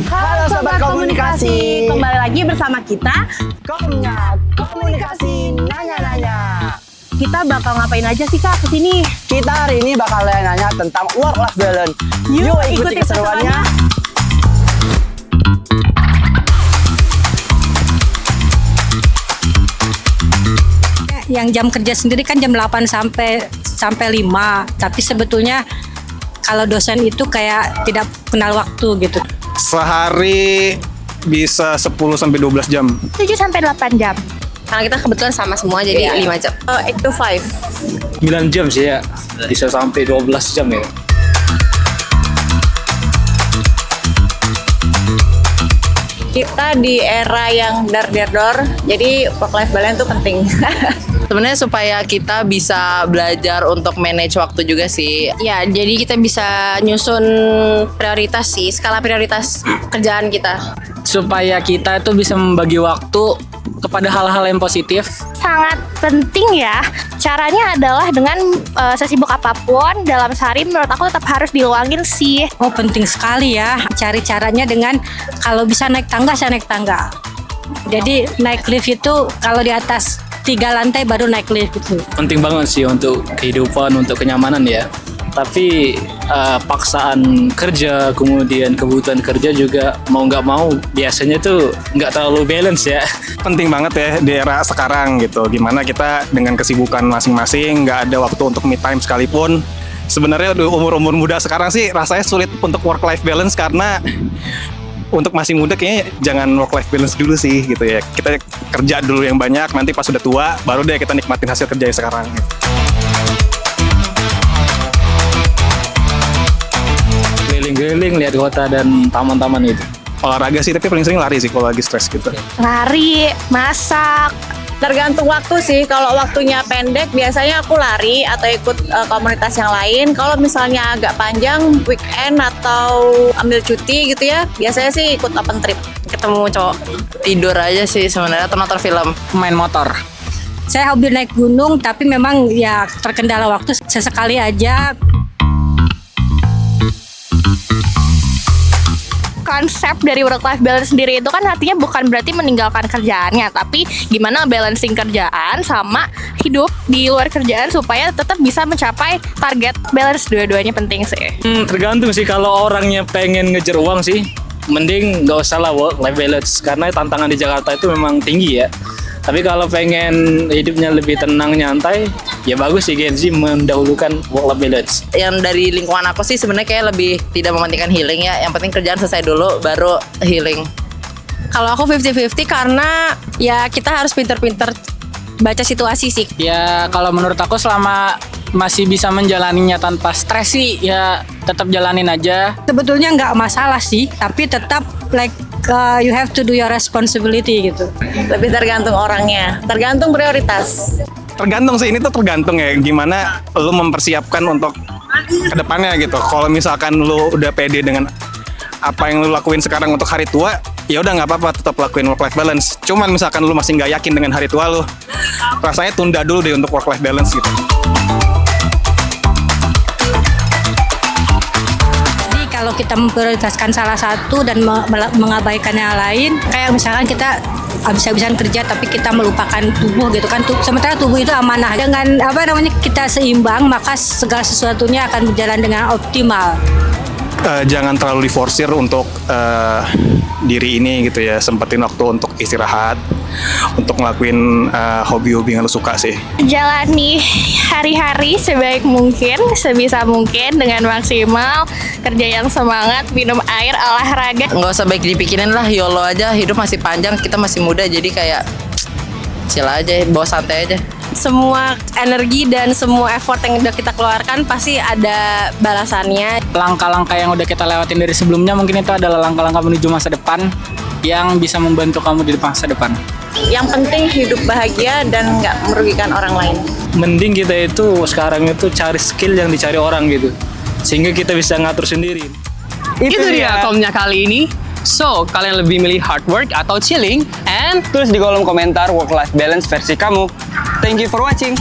Halo Sobat Komunikasi, kembali lagi bersama kita. Komnya Komunikasi Nanya-Nanya. Kita bakal ngapain aja sih Kak kesini? Kita hari ini bakal nanya tentang work-life balance. Yuk ikuti keseruannya. Yang jam kerja sendiri kan jam 8 sampai 5, tapi sebetulnya kalau dosen itu kayak tidak kenal waktu gitu. Sehari bisa 10 sampai 12 jam. 7 sampai 8 jam. Karena kita kebetulan sama semua jadi 5 jam. 8 to 5. 9 jam sih ya, bisa sampai 12 jam ya. Kita di era yang dar-dar-dor, jadi work-life balance itu penting. Sebenarnya supaya kita bisa belajar untuk manage waktu juga sih. Ya, jadi kita bisa nyusun prioritas sih, skala prioritas kerjaan kita. Supaya kita itu bisa membagi waktu kepada hal-hal yang positif. Sangat penting ya. Caranya adalah dengan sesibuk apapun dalam sehari menurut aku tetap harus diluangin sih. Oh, penting sekali ya. Cari caranya dengan kalau bisa naik tangga, saya naik tangga. Jadi naik lift itu kalau di atas 3 lantai baru naik lift itu. Penting banget sih untuk kehidupan, untuk kenyamanan ya. Tapi paksaan kerja, kemudian kebutuhan kerja juga mau nggak mau biasanya tuh nggak terlalu balance ya. Penting banget ya di era sekarang gitu. Gimana kita dengan kesibukan masing-masing, nggak ada waktu untuk me time sekalipun. Sebenarnya di umur-umur muda sekarang sih rasanya sulit untuk work-life balance karena untuk masih muda kayaknya jangan work-life balance dulu sih gitu ya. Kita kerja dulu yang banyak, nanti pas sudah tua baru deh kita nikmatin hasil kerja yang sekarang gitu. Keliling-keliling, lihat kota dan taman-taman itu. Olahraga sih, tapi paling sering lari sih kalau lagi stres gitu. Lari, masak. Tergantung waktu sih. Kalau waktunya pendek, biasanya aku lari atau ikut komunitas yang lain. Kalau misalnya agak panjang, weekend atau ambil cuti gitu ya, biasanya sih ikut open trip. Ketemu cowok tidur aja sih sebenarnya atau nonton film. Main motor. Saya hobi naik gunung, tapi memang ya terkendala waktu sesekali aja. Konsep dari work-life balance sendiri itu kan artinya bukan berarti meninggalkan kerjaannya, tapi gimana balancing kerjaan sama hidup di luar kerjaan supaya tetap bisa mencapai target balance. Dua-duanya penting sih. Tergantung sih, kalau orangnya pengen ngejar uang sih, mending nggak usah lah work-life balance. Karena tantangan di Jakarta itu memang tinggi ya. Tapi kalau pengen hidupnya lebih tenang, nyantai, ya bagus sih Gen Z mendahulukan work-life balance. Yang dari lingkungan aku sih sebenarnya kayak lebih tidak mementingkan healing ya. Yang penting kerjaan selesai dulu baru healing. Kalau aku 50-50 karena ya kita harus pinter-pinter baca situasi sih. Ya kalau menurut aku selama masih bisa menjalaninya tanpa stres sih, ya tetap jalanin aja. Sebetulnya nggak masalah sih, tapi tetap like you have to do your responsibility gitu. Lebih tergantung orangnya, tergantung prioritas. Tergantung sih, ini tuh tergantung ya gimana lu mempersiapkan untuk kedepannya gitu. Kalau misalkan lu udah pede dengan apa yang lu lakuin sekarang untuk hari tua, ya udah nggak apa-apa, tetap lakuin work-life balance. Cuman misalkan lu masih nggak yakin dengan hari tua lu, rasanya tunda dulu deh untuk work-life balance gitu. Jadi kalau kita memprioritaskan salah satu dan mengabaikan yang lain, kayak misalkan kita habis-habisan kerja tapi kita melupakan tubuh gitu kan. Sementara tubuh itu amanah. Dengan kita seimbang, maka segala sesuatunya akan berjalan dengan optimal. Jangan terlalu diforsir untuk diri ini gitu ya. Sempetin waktu untuk istirahat, untuk ngelakuin hobi-hobi yang lu suka sih. Jalani hari-hari sebaik mungkin, sebisa mungkin dengan maksimal, kerja yang semangat, minum air, olahraga. Nggak usah baik dipikirin lah, YOLO aja, hidup masih panjang, kita masih muda, jadi kayak chill aja, bawa santai aja. Semua energi dan semua effort yang udah kita keluarkan pasti ada balasannya. Langkah-langkah yang udah kita lewatin dari sebelumnya mungkin itu adalah langkah-langkah menuju masa depan yang bisa membantu kamu di masa depan. Yang penting hidup bahagia dan nggak merugikan orang lain. Mending kita itu sekarang itu cari skill yang dicari orang gitu, sehingga kita bisa ngatur sendiri. Itu dia komnya kali ini. So, kalian lebih milih hard work atau chilling? And tulis di kolom komentar work-life balance versi kamu. Thank you for watching.